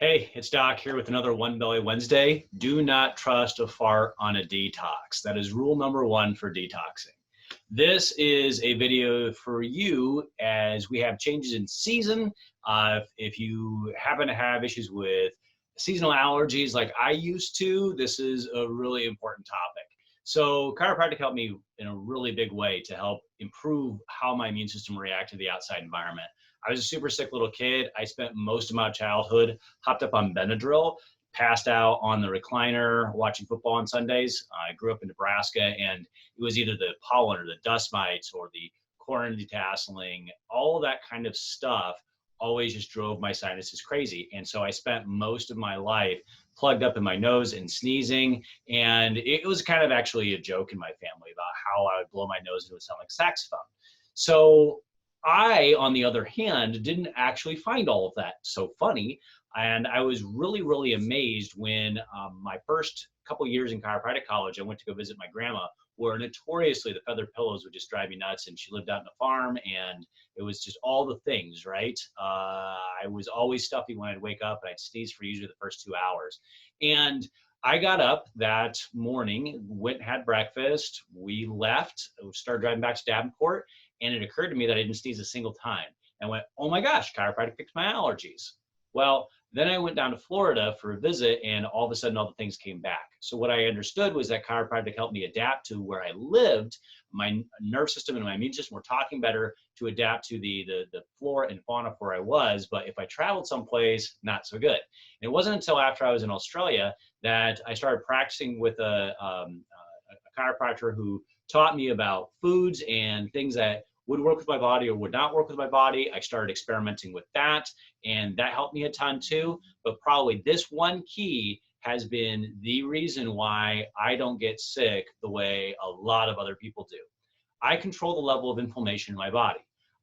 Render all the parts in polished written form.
Hey, it's Doc here with another One Belly Wednesday. Do not trust a fart on a detox. That is rule number one for detoxing. This is a video for you as we have changes in season. If you happen to have issues with seasonal allergies like I used to, this is a really important topic. So chiropractic helped me in a really big way to help improve how my immune system reacted to the outside environment. I was a super sick little kid. I spent most of my childhood hopped up on Benadryl, passed out on the recliner watching football on Sundays. I grew up in Nebraska, and it was either the pollen or the dust mites or the corn detasseling, all of that kind of stuff always just drove my sinuses crazy. And so I spent most of my life plugged up in my nose and sneezing. And it was kind of actually a joke in my family about how I would blow my nose and it would sound like a saxophone. So I, on the other hand, didn't actually find all of that so funny. And I was really, really amazed when my first couple years in chiropractic college, I went to go visit my grandma, where notoriously the feather pillows would just drive me nuts. And she lived out in a farm, and it was just all the things, right? I was always stuffy when I'd wake up, and I'd sneeze for usually the first 2 hours. And I got up that morning, went and had breakfast. We left, started driving back to Davenport, and it occurred to me that I didn't sneeze a single time. And I went, oh my gosh, chiropractic fixed my allergies. Well, then I went down to Florida for a visit, and all of a sudden all the things came back. So what I understood was that chiropractic helped me adapt to where I lived. My nerve system and my immune system were talking better to adapt to the flora and fauna of where I was. But if I traveled someplace, not so good. And it wasn't until after I was in Australia that I started practicing with a chiropractor who taught me about foods and things that would work with my body or would not work with my body. I started experimenting with that, and that helped me a ton too. But probably this one key has been the reason why I don't get sick the way a lot of other people do. I control the level of inflammation in my body.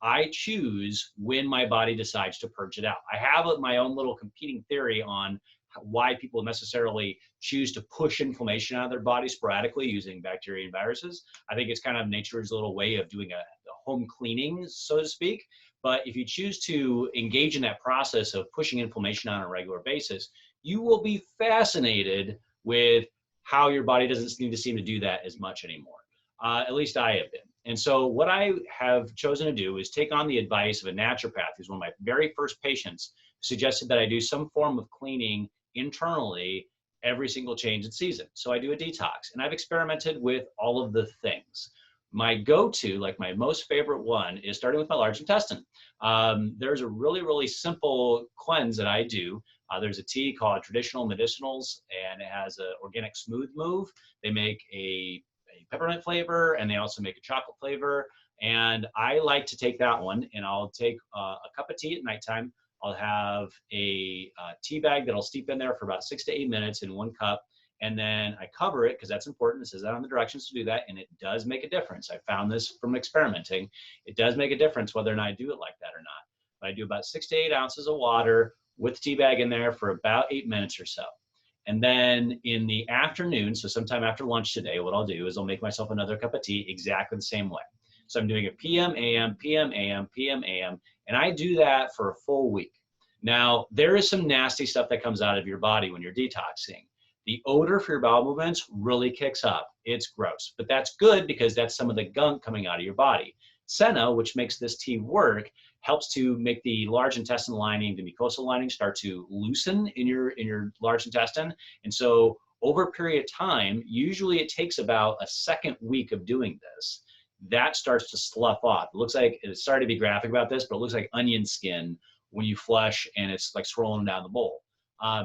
I choose when my body decides to purge it out. I have my own little competing theory on why people necessarily choose to push inflammation out of their body sporadically using bacteria and viruses. I think it's kind of nature's little way of doing a home cleaning, so to speak. But if you choose to engage in that process of pushing inflammation on a regular basis, you will be fascinated with how your body doesn't seem to do that as much anymore. At least I have been. And so what I have chosen to do is take on the advice of a naturopath who's one of my very first patients, who suggested that I do some form of cleaning internally every single change in season. So I do a detox, and I've experimented with all of the things. My go-to, like my most favorite one, is starting with my large intestine. There's a really, really simple cleanse that I do. There's a tea called Traditional Medicinals, and it has an organic smooth move. They make a peppermint flavor, and they also make a chocolate flavor. And I like to take that one, and I'll take a cup of tea at nighttime. I'll have a tea bag that'll steep in there for about 6 to 8 minutes in 1 cup. And then I cover it because that's important. It says that on the directions to do that. And it does make a difference. I found this from experimenting. It does make a difference whether or not I do it like that or not. But I do about 6 to 8 ounces of water with tea bag in there for about 8 minutes or so. And then in the afternoon, so sometime after lunch today, what I'll do is I'll make myself another cup of tea exactly the same way. So I'm doing a PM, AM, PM, AM, PM, AM, and I do that for a full week. Now, there is some nasty stuff that comes out of your body when you're detoxing. The odor for your bowel movements really kicks up. It's gross, but that's good because that's some of the gunk coming out of your body. Senna, which makes this tea work, helps to make the large intestine lining, the mucosal lining, start to loosen in your large intestine. And so over a period of time, usually it takes about a second week of doing this, that starts to slough off. It looks like, it's sorry to be graphic about this, but it looks like onion skin when you flush and it's like swirling down the bowl.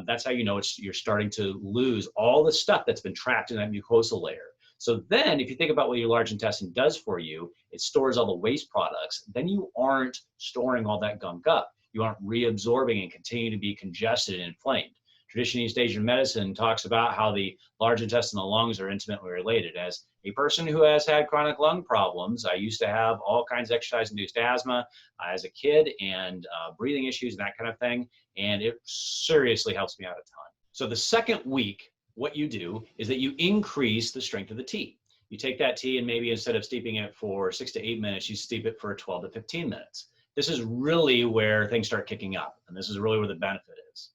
That's how you know you're starting to lose all the stuff that's been trapped in that mucosal layer. So then if you think about what your large intestine does for you, it stores all the waste products. Then you aren't storing all that gunk up. You aren't reabsorbing and continue to be congested and inflamed. Traditional East Asian medicine talks about how the large intestine and the lungs are intimately related. As a person who has had chronic lung problems, I used to have all kinds of exercise-induced asthma as a kid and breathing issues and that kind of thing. And it seriously helps me out a ton. So the second week, what you do is that you increase the strength of the tea. You take that tea and maybe instead of steeping it for 6 to 8 minutes, you steep it for 12 to 15 minutes. This is really where things start kicking up. And this is really where the benefit is.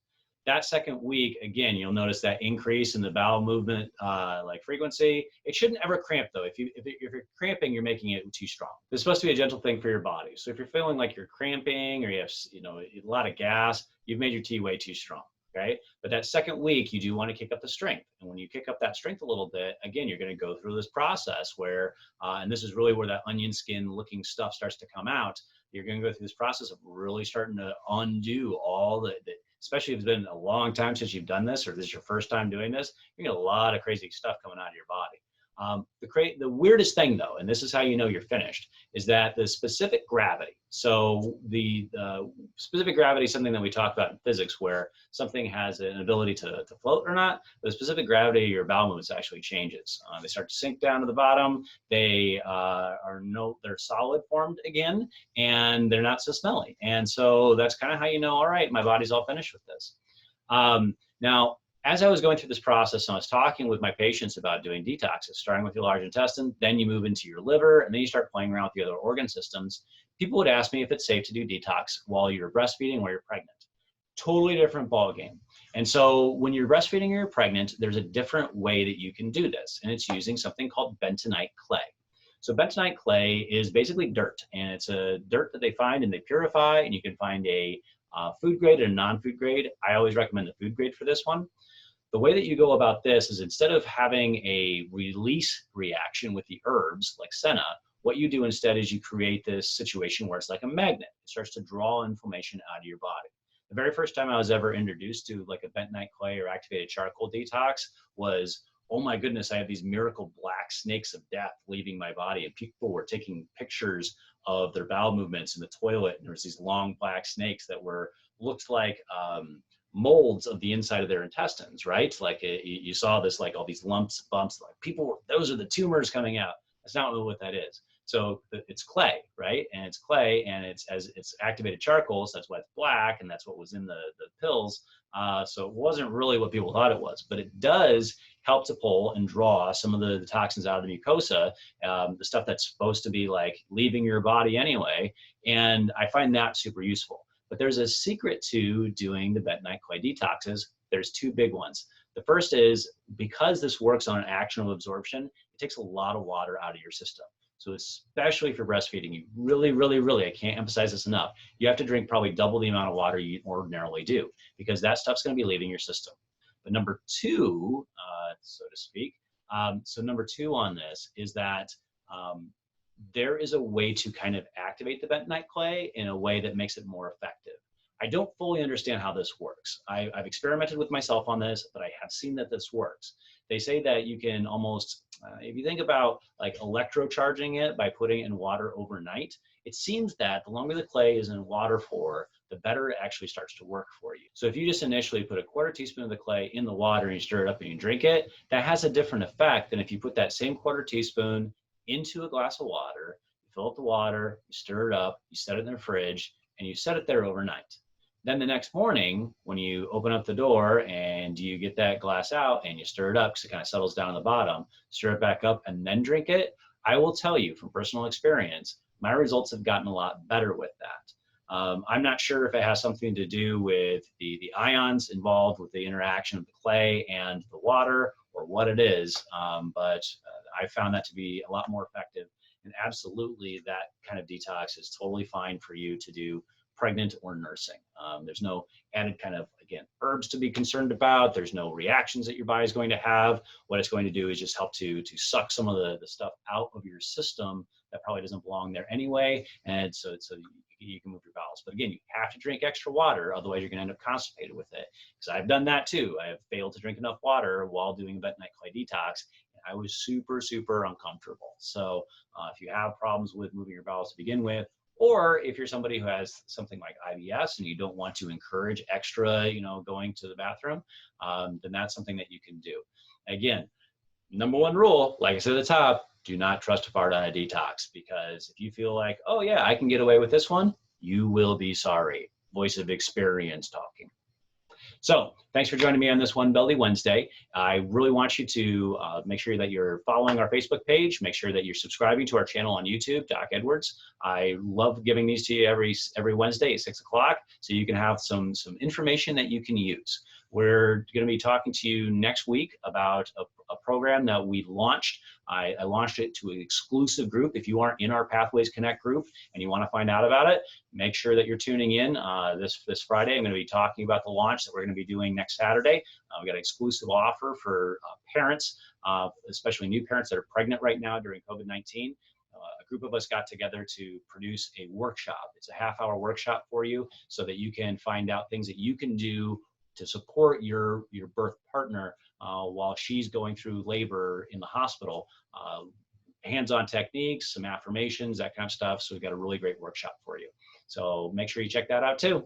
That second week, again, you'll notice that increase in the bowel movement like frequency. It shouldn't ever cramp though. If you're cramping, you're making it too strong. It's supposed to be a gentle thing for your body. So if you're feeling like you're cramping or you have a lot of gas, you've made your tea way too strong. Right? But that second week, you do want to kick up the strength. And when you kick up that strength a little bit, again, you're going to go through this process where, and this is really where that onion skin looking stuff starts to come out. You're going to go through this process of really starting to undo all the especially if it's been a long time since you've done this, or this is your first time doing this, you get a lot of crazy stuff coming out of your body. The weirdest thing though, and this is how you know you're finished, is that the specific gravity. So the specific gravity is something that we talk about in physics, where something has an ability to float or not. The specific gravity of your bowel movements actually changes. They start to sink down to the bottom. They're solid formed again, and they're not so smelly. And so that's kind of how you know, all right, my body's all finished with this. Now, as I was going through this process, and I was talking with my patients about doing detoxes, starting with your large intestine, then you move into your liver, and then you start playing around with the other organ systems. People would ask me if it's safe to do detox while you're breastfeeding or you're pregnant. Totally different ballgame. And so when you're breastfeeding or you're pregnant, there's a different way that you can do this, and it's using something called bentonite clay. So bentonite clay is basically dirt, and it's a dirt that they find and they purify, and you can find a food grade and a non-food grade. I always recommend the food grade for this one. The way that you go about this is, instead of having a release reaction with the herbs like senna, what you do instead is you create this situation where it's like a magnet. It starts to draw inflammation out of your body. The very first time I was ever introduced to like a bentonite clay or activated charcoal detox was, oh my goodness, I have these miracle black snakes of death leaving my body. And people were taking pictures of their bowel movements in the toilet. And there was these long black snakes that looked like molds of the inside of their intestines, right? Like you saw this, like all these lumps, bumps, like those are the tumors coming out. That's not really what that is. So it's clay, right? And it's clay, and it's activated charcoal, so that's why it's black, and that's what was in the pills. So it wasn't really what people thought it was, but it does help to pull and draw some of the toxins out of the mucosa, the stuff that's supposed to be like leaving your body anyway. And I find that super useful. But there's a secret to doing the bentonite clay detoxes. There's two big ones. The first is, because this works on an action of absorption, it takes a lot of water out of your system. So especially for breastfeeding, you really, really, really, I can't emphasize this enough, you have to drink probably double the amount of water you ordinarily do, because that stuff's going to be leaving your system. But number two, so to speak, so number two on this is that there is a way to kind of activate the bentonite clay in a way that makes it more effective. I don't fully understand how this works. I've experimented with myself on this, but I have seen that this works. They say that you can almost, if you think about like electrocharging it by putting it in water overnight, it seems that the longer the clay is in water for, the better it actually starts to work for you. So if you just initially put a quarter teaspoon of the clay in the water and you stir it up and you drink it, that has a different effect than if you put that same quarter teaspoon into a glass of water, you fill up the water, you stir it up, you set it in the fridge, and you set it there overnight. Then the next morning, when you open up the door and you get that glass out and you stir it up because it kind of settles down on the bottom, stir it back up and then drink it, I will tell you from personal experience, my results have gotten a lot better with that. I'm not sure if it has something to do with the ions involved with the interaction of the clay and the water, or what it is, but I found that to be a lot more effective. And absolutely, that kind of detox is totally fine for you to do pregnant or nursing. There's no added kind of, again, herbs to be concerned about. There's no reactions that your body's going to have. What it's going to do is just help to suck some of the stuff out of your system that probably doesn't belong there anyway. And so you can move your bowels. But again, you have to drink extra water, otherwise you're going to end up constipated with it. Because I've done that too. I have failed to drink enough water while doing a bentonite clay detox. I was super, super uncomfortable. So if you have problems with moving your bowels to begin with, or if you're somebody who has something like IBS and you don't want to encourage extra, going to the bathroom, then that's something that you can do. Again, number one rule, like I said at the top, do not trust a fart on a detox, because if you feel like, oh yeah, I can get away with this one, you will be sorry. Voice of experience talking. So thanks for joining me on this One Belly Wednesday. I really want you to make sure that you're following our Facebook page. Make sure that you're subscribing to our channel on YouTube, Doc Edwards. I love giving these to you every Wednesday at 6 o'clock, so you can have some information that you can use. We're going to be talking to you next week about a program that we launched. I launched it to an exclusive group. If you aren't in our Pathways Connect group and you want to find out about it, make sure that you're tuning in this Friday. I'm going to be talking about the launch that we're going to be doing next Saturday. We've got an exclusive offer for parents, especially new parents that are pregnant right now during COVID-19. A group of us got together to produce a workshop. It's a half-hour workshop for you so that you can find out things that you can do to support your birth partner while she's going through labor in the hospital. Hands-on techniques, some affirmations, that kind of stuff. So we've got a really great workshop for you. So make sure you check that out too.